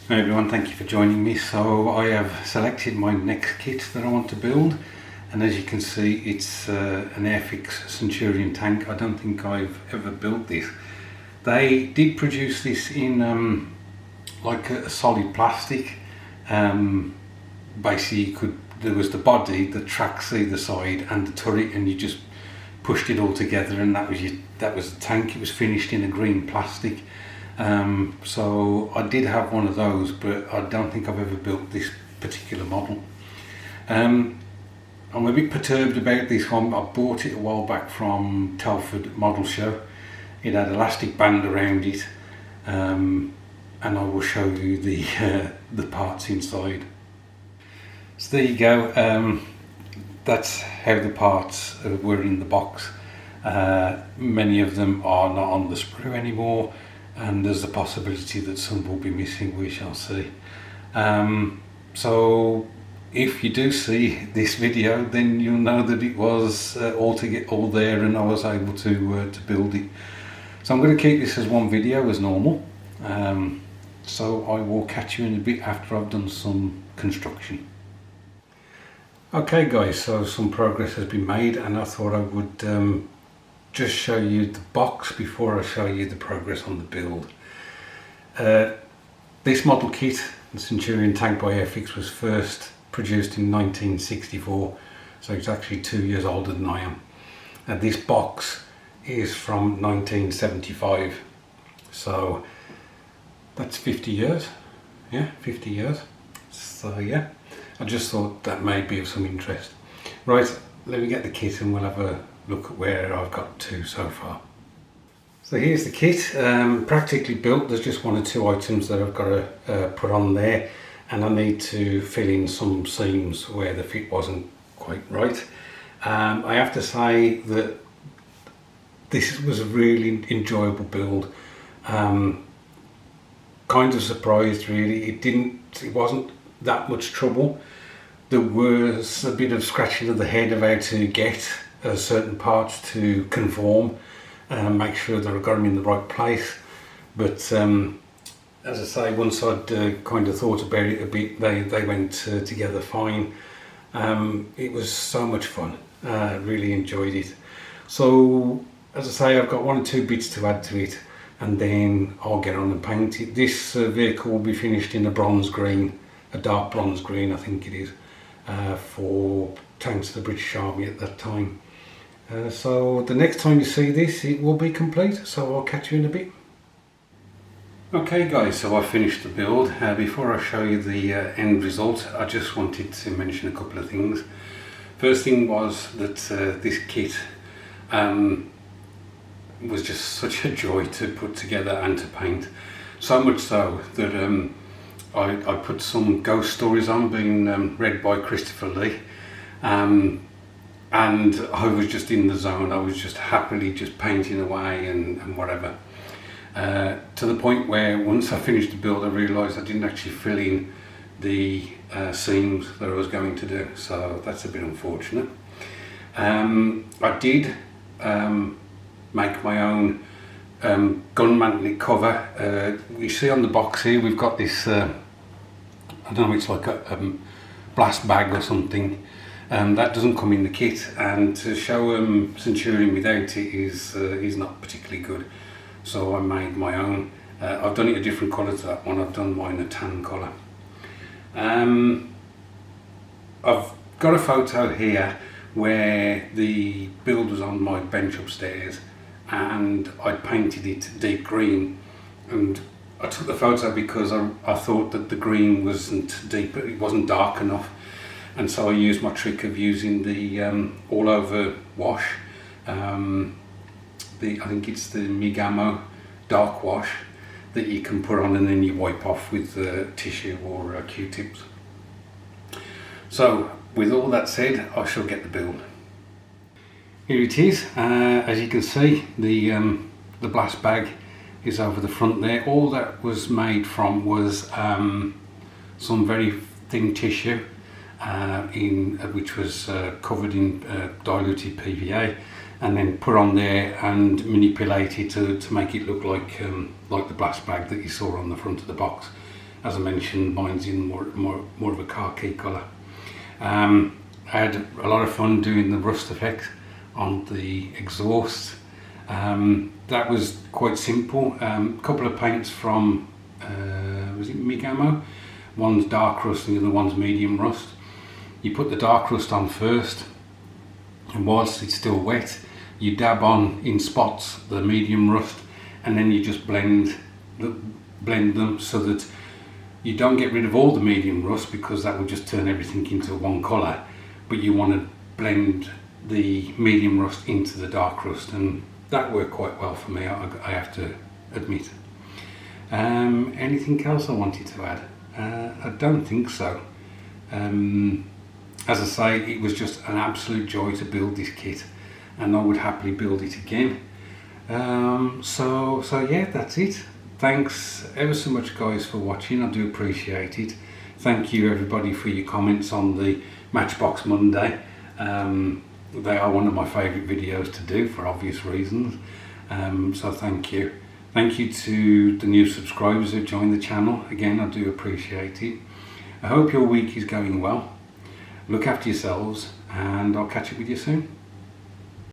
Hey everyone, thank you for joining me. So I have selected my next kit that I want to build, and as you can see it's an Airfix Centurion tank. I don't think I've ever built this. They did produce this in like a solid plastic. Basically there was the body, the tracks either side and the turret, and you just pushed it all together and that was the tank. It was finished in a green plastic. So I did have one of those, but I don't think I've ever built this particular model. I'm a bit perturbed about this one. I bought it a while back from Telford Model Show. It had elastic band around it, and I will show you the parts inside. So there you go. That's how the parts were in the box. Many of them are not on the sprue anymore, and there's a possibility that some will be missing. We shall see. So if you do see this video, then you'll know that it was all there and I was able to build it. So I'm going to keep this as one video as normal. So I will catch you in a bit after I've done some construction. Okay guys, so some progress has been made, and I thought I would just show you the box before I show you the progress on the build. This model kit, the Centurion tank by Airfix, was first produced in 1964, so it's actually 2 years older than I am. And this box is from 1975, so that's 50 years. Yeah, 50 years. So yeah, I just thought that may be of some interest. Right, let me get the kit and we'll have a look at where I've got to so far. So here's the kit, practically built. There's just one or two items that I've got to put on there, and I need to fill in some seams where the fit wasn't quite right. I have to say that this was a really enjoyable build. Kind of surprised really. It wasn't that much trouble. There was a bit of scratching of the head of how to get certain parts to conform, make sure that I got them in the right place. But as I say, once I'd kind of thought about it a bit, they went together fine. It was so much fun. Really enjoyed it. So as I say, I've got one or two bits to add to it, and then I'll get on and paint it. This vehicle will be finished in a bronze green, a dark bronze green I think it is, for tanks of the British Army at that time. So the next time you see this, it will be complete, so I'll catch you in a bit. Okay guys, so I finished the build. Before I show you the end result, I just wanted to mention a couple of things. First thing was that this kit was just such a joy to put together and to paint. So much so that I put some ghost stories on, being read by Christopher Lee. And I was just in the zone. I was just happily just painting away and whatever. To the point where once I finished the build, I realised I didn't actually fill in the seams that I was going to do, so that's a bit unfortunate. I did make my own gun mantlet cover. You see on the box here we've got this, I don't know, it's like a blast bag or something. That doesn't come in the kit, and to show Centurion without it is not particularly good. So I made my own. I've done it a different colour to that one. I've done mine a tan colour. I've got a photo here where the build was on my bench upstairs, and I painted it deep green. And I took the photo because I thought that the green wasn't deep, it wasn't dark enough. And so I used my trick of using the all over wash. I think it's the Migamo dark wash that you can put on and then you wipe off with tissue or Q-tips. So with all that said, I shall get the build. Here it is. As you can see, the blast bag is over the front there. All that was made from was some very thin tissue, which was covered in diluted PVA, and then put on there and manipulated to make it look like the blast bag that you saw on the front of the box. as I mentioned, mine's in more of a khaki colour. I had a lot of fun doing the rust effect on the exhaust. That was quite simple. A couple of paints from was it Migamo? One's dark rust and the other one's medium rust. You put the dark rust on first, and whilst it's still wet, you dab on in spots the medium rust, and then you just blend them so that you don't get rid of all the medium rust, because that will just turn everything into one colour, but you want to blend the medium rust into the dark rust, and that worked quite well for me, I have to admit. Anything else I wanted to add? I don't think so. As I say, it was just an absolute joy to build this kit, and I would happily build it again. So yeah, that's it. Thanks ever so much, guys, for watching. I do appreciate it. Thank you everybody for your comments on the Matchbox Monday. They are one of my favourite videos to do for obvious reasons. So thank you. Thank you to the new subscribers who joined the channel. Again, I do appreciate it. I hope your week is going well. Look after yourselves, and I'll catch up with you soon.